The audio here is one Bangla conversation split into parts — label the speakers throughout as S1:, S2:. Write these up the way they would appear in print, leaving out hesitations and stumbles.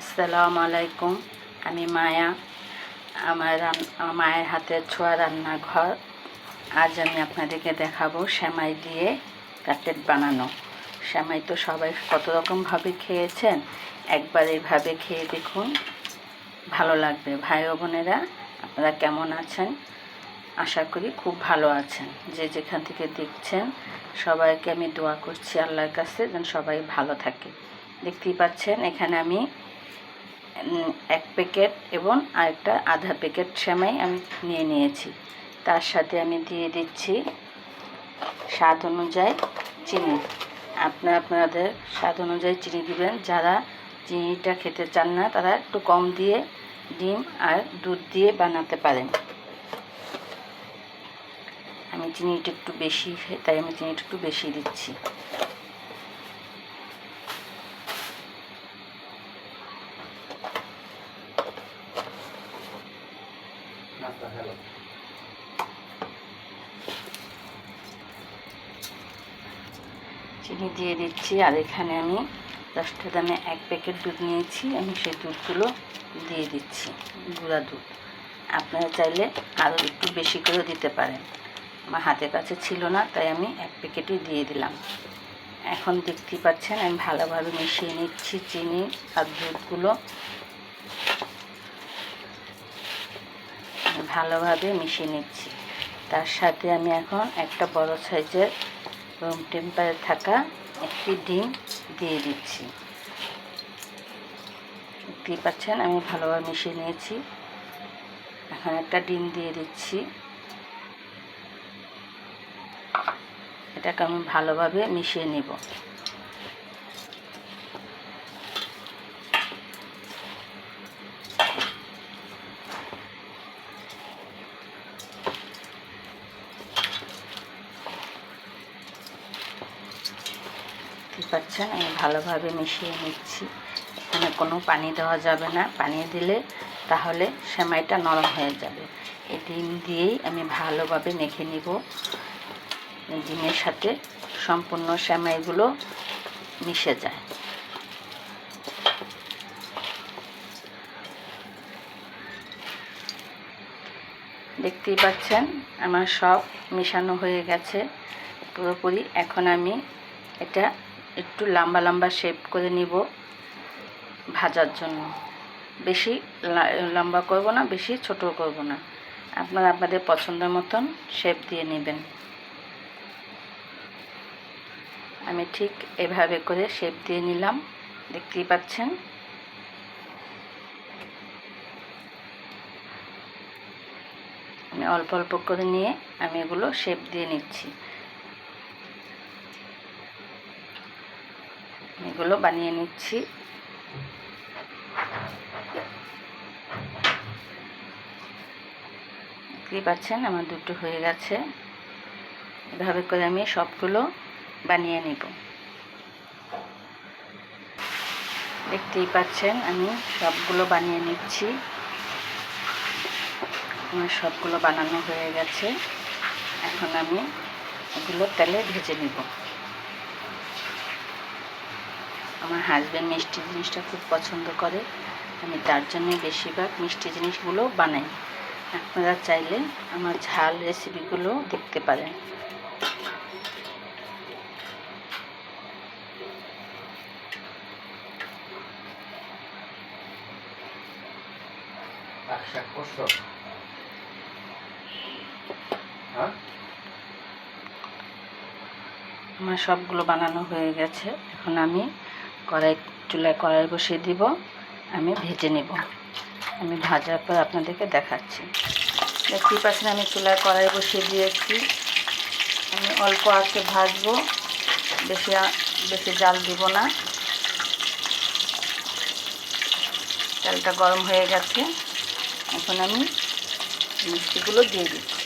S1: আসসালামু আলাইকুম। আমি মায়া। আমার মায়ের হাতের ছোঁয়া রান্নাঘর। আজ আমি আপনাদেরকে দেখাবো সেমাই দিয়ে কাটলেট বানানো। সেমাই তো সবাই কত রকমভাবে খেয়েছেন, একবার এইভাবে খেয়ে দেখুন, ভালো লাগবে। ভাই ও বোনেরা, আপনারা কেমন আছেন? আশা করি খুব ভালো আছেন। যে যেখান থেকে দেখছেন সবাইকে আমি দোয়া করছি আল্লাহর কাছে যেন সবাই ভালো থাকে। দেখতেই পাচ্ছেন এখানে আমি 1 প্যাকেট এবং আরেকটা আধা প্যাকেট সেমাই আমি নিয়ে নিয়েছি। তার সাথে আমি দিয়ে দিচ্ছি স্বাদ অনুযায়ী চিনি। আপনাদের স্বাদ অনুযায়ী চিনি দিবেন। যারা চিনিটা খেতে চান না তারা একটু কম দিয়ে ডিম আর দুধ দিয়ে বানাতে পারেন। আমি চিনিটা একটু বেশি তাই আমি চিনিটা একটু বেশি দিচ্ছি। চিনি দিয়ে দিচ্ছি। আর এখানে আমি 10 টাকা দামে 1 প্যাকেট দুধ নিয়েছি, আমি সেই দুধগুলো দিয়ে দিচ্ছি, গুঁড়া দুধ। আপনারা চাইলে আরও একটু বেশি করেও দিতে পারেন। আমার হাতের কাছে ছিল না তাই আমি 1 প্যাকেটই দিয়ে দিলাম। এখন দেখতেই পাচ্ছেন আমি ভালোভাবে মিশিয়ে নিচ্ছি চিনি আর দুধগুলো। ভালোভাবে মিশিয়ে নিচ্ছি। তার সাথে আমি এখন একটা বড় সাইজের রুম টেম্পারে থাকা একটি ডিম দিয়ে দিচ্ছি। দেখতেই পাচ্ছেন আমি ভালোভাবে মিশিয়ে নিয়েছি। এখন একটা ডিম দিয়ে দিচ্ছি। এটাকে আমি ভালোভাবে মিশিয়ে নিব। দেখতে পাচ্ছেন আমি ভালোভাবে মিশিয়ে নিচ্ছি। এখানে কোনো পানি দেওয়া যাবে না, পানি দিলে তাহলে সেমাইটা নরম হয়ে যাবে। এই ডিম দিয়েই আমি ভালোভাবে মেখে নিব। ডিমের সাথে সম্পূর্ণ সেমাইগুলো মিশে যায়। দেখতেই পাচ্ছেন আমার সব মেশানো হয়ে গেছে পুরোপুরি। এখন আমি এটা একটু লম্বা লম্বা শেপ করে নিব ভাজার জন্য। বেশি লম্বা করব না, বেশি ছোট করব না। আপনারা আপনাদের পছন্দের মতন শেপ দিয়ে নেবেন। আমি ঠিক এভাবে করে শেপ দিয়ে নিলাম। দেখতেই পাচ্ছেন আমি অল্প অল্প করে নিয়ে আমি এগুলো শেপ দিয়ে নিচ্ছি। এগুলো বানিয়ে নিচ্ছি। দেখতেই পাচ্ছেন আমার দুটো হয়ে গেছে। এভাবে করে আমি সবগুলো বানিয়ে নিব। দেখতেই পাচ্ছেন আমি সবগুলো বানিয়ে নিচ্ছি। আমার সবগুলো বানানো হয়ে গেছে। এখন আমি এগুলো তেলে ভেজে নিব। আমার হাজব্যান্ড মিষ্টি জিনিসটা খুব পছন্দ করে, আমি তার জন্যই বেশিরভাগ মিষ্টি জিনিসগুলো বানাই। আপনারা চাইলে আমার ঝাল রেসিপিগুলো দেখতে পারেন। আমার সবগুলো বানানো হয়ে গেছে। এখন আমি চুলায় কড়াই বসিয়ে দিব, আমি ভেজে নেব। আমি ভাজার পর আপনাদেরকে দেখাচ্ছি। দেখতেই পাচ্ছেন আমি চুলায় কড়াই বসিয়ে দিয়েছি। আমি অল্প আঁচে ভাজবো, বেশি জাল দিব না। তেলটা গরম হয়ে গেছে। এখন আমি মিষ্টিগুলো দিয়ে দিচ্ছি।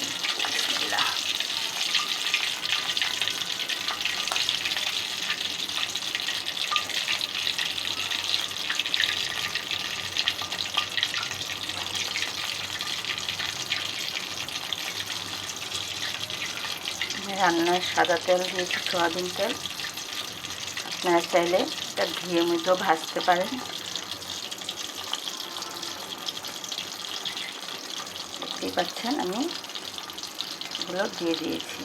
S1: রান্নায় সাদা তেল দিয়েছি, সয়াবিন তেল। আপনারা চাইলে এটা ঘিয়ের মধ্যেও ভাজতে পারেন। দেখতেই পাচ্ছেন আমি এগুলো দিয়ে দিয়েছি।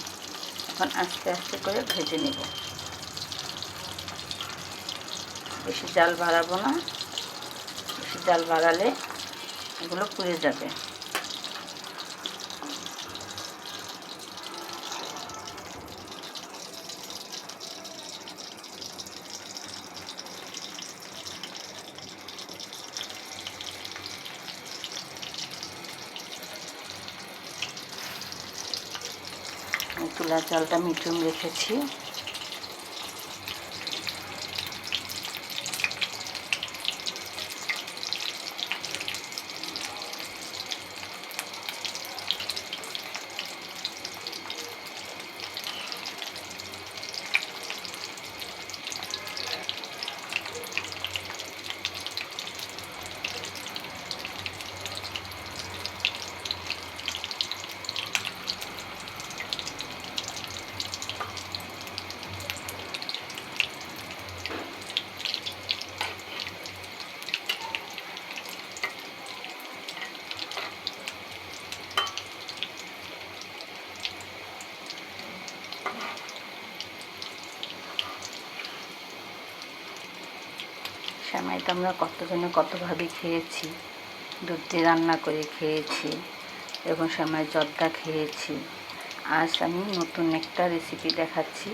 S1: এখন আস্তে আস্তে করে ভেজে নেব, বেশি জাল বাড়াবো না, বেশি জাল বাড়ালে এগুলো পুড়ে যাবে। চুলার জালটা মিডিয়াম রেখেছি। সেমাই তো আমরা কতজনে কতভাবে খেয়েছি, দুধ দিয়ে রান্না করে খেয়েছি এবং সেমাই জর্দা খেয়েছি। আজ আমি নতুন একটা রেসিপি দেখাচ্ছি,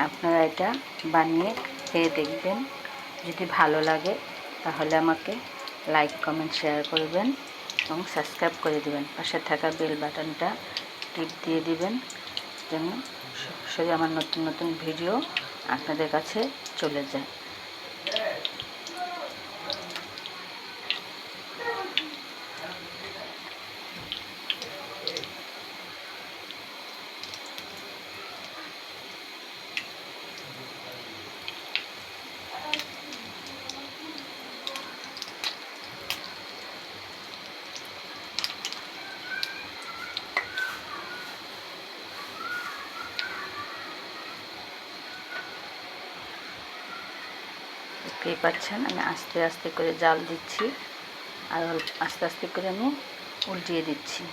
S1: আপনারা এটা বানিয়ে খেয়ে দেখবেন। যদি ভালো লাগে তাহলে আমাকে লাইক কমেন্ট শেয়ার করবেন এবং সাবস্ক্রাইব করে দেবেন। পাশে থাকা বেল বাটনটা টিপ দিয়ে দিবেন যেন সরাসরি আমার নতুন নতুন ভিডিও আপনাদের কাছে চলে যায়। দেখতেই পাচ্ছেন আমি আস্তে আস্তে করে জাল দিচ্ছি আর আস্তে আস্তে করে আমি উল্টিয়ে দিচ্ছি।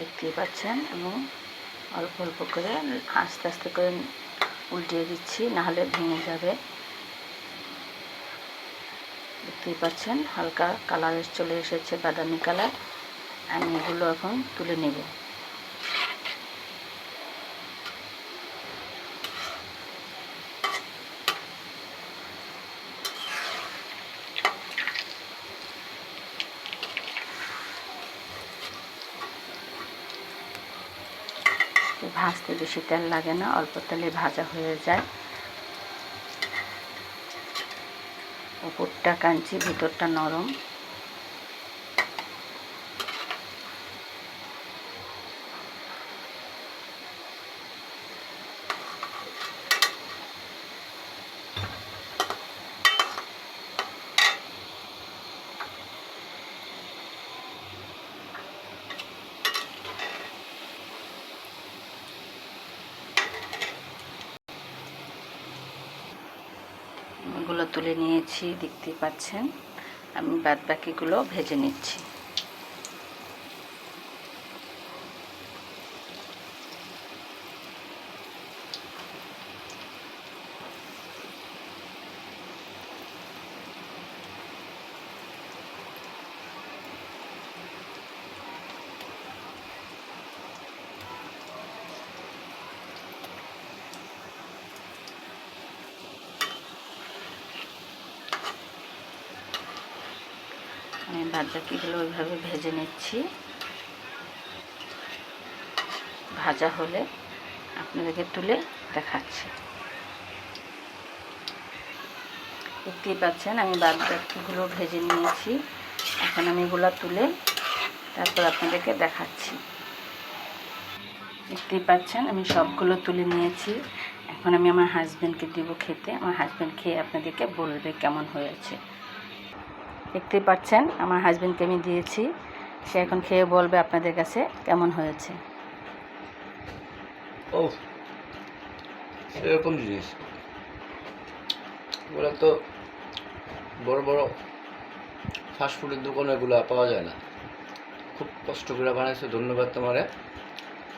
S1: দেখতেই পাচ্ছেন এবং অল্প অল্প করে আস্তে আস্তে করে উল্টিয়ে দিচ্ছি, নাহলে ভেঙে যাবে। দেখতেই পাচ্ছেন হালকা কালার চলে এসেছে, বাদামি কালার। আমি এগুলো এখন তুলে নেব। ভাজতে বেশি তেল লাগে না, অল্প তেলে ভাজা হয়ে যায়। উপরটা কাঞ্চি, ভিতরটা নরম। এগুলো তুলে নিয়েছি, দেখতেই পাচ্ছেন। আমি বাদ বাকিগুলো ভেজে নিচ্ছি। আমি বাদ বাকিগুলো ওইভাবে ভেজে নিচ্ছি। ভাজা হলে আপনাদেরকে তুলে দেখাচ্ছি। দেখতেই পাচ্ছেন আমি বাদবাকিগুলো ভেজে নিয়েছি। এখন আমি এগুলো তুলে তারপর আপনাদেরকে দেখাচ্ছি। দেখতেই পাচ্ছেন আমি সবগুলো তুলে নিয়েছি। এখন আমি আমার হাজব্যান্ডকে দিব খেতে। আমার হাজব্যান্ড খেয়ে আপনাদেরকে বলবে কেমন হয়েছে। দেখতেই পাচ্ছেন আমার হাজব্যান্ডকে আমি দিয়েছি, সে এখন খেয়ে বলবে আপনাদের কাছে কেমন হয়েছে।
S2: ও এরকম জিনিস এগুলো তো বড় বড় ফাস্টফুডের দোকানে এগুলো পাওয়া যায় না। খুব কষ্ট করে বানাইছো, ধন্যবাদ তোমারে।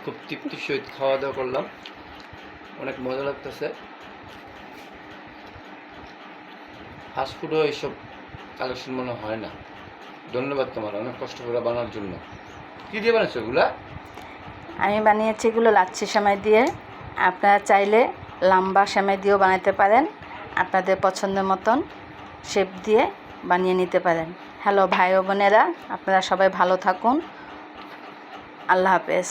S2: খুব তৃপ্তির সহিত খাওয়া দাওয়া করলাম, অনেক মজা লাগতেছে। ফাস্টফুডও এইসব কালেকশন মনে হয় না। ধন্যবাদ তোমার অনেক কষ্ট করে বানানোর জন্য। কী দিয়ে বানাচ্ছো এগুলা?
S1: আমি বানিয়েছি এগুলো লাচ্ছি সেমাই দিয়ে। আপনারা চাইলে লম্বা সেমাই দিয়েও বানাতে পারেন, আপনাদের পছন্দ মতন শেপ দিয়ে বানিয়ে নিতে পারেন। হ্যালো ভাই ও বোনেরা, আপনারা সবাই ভালো থাকুন। আল্লাহ হাফেজ।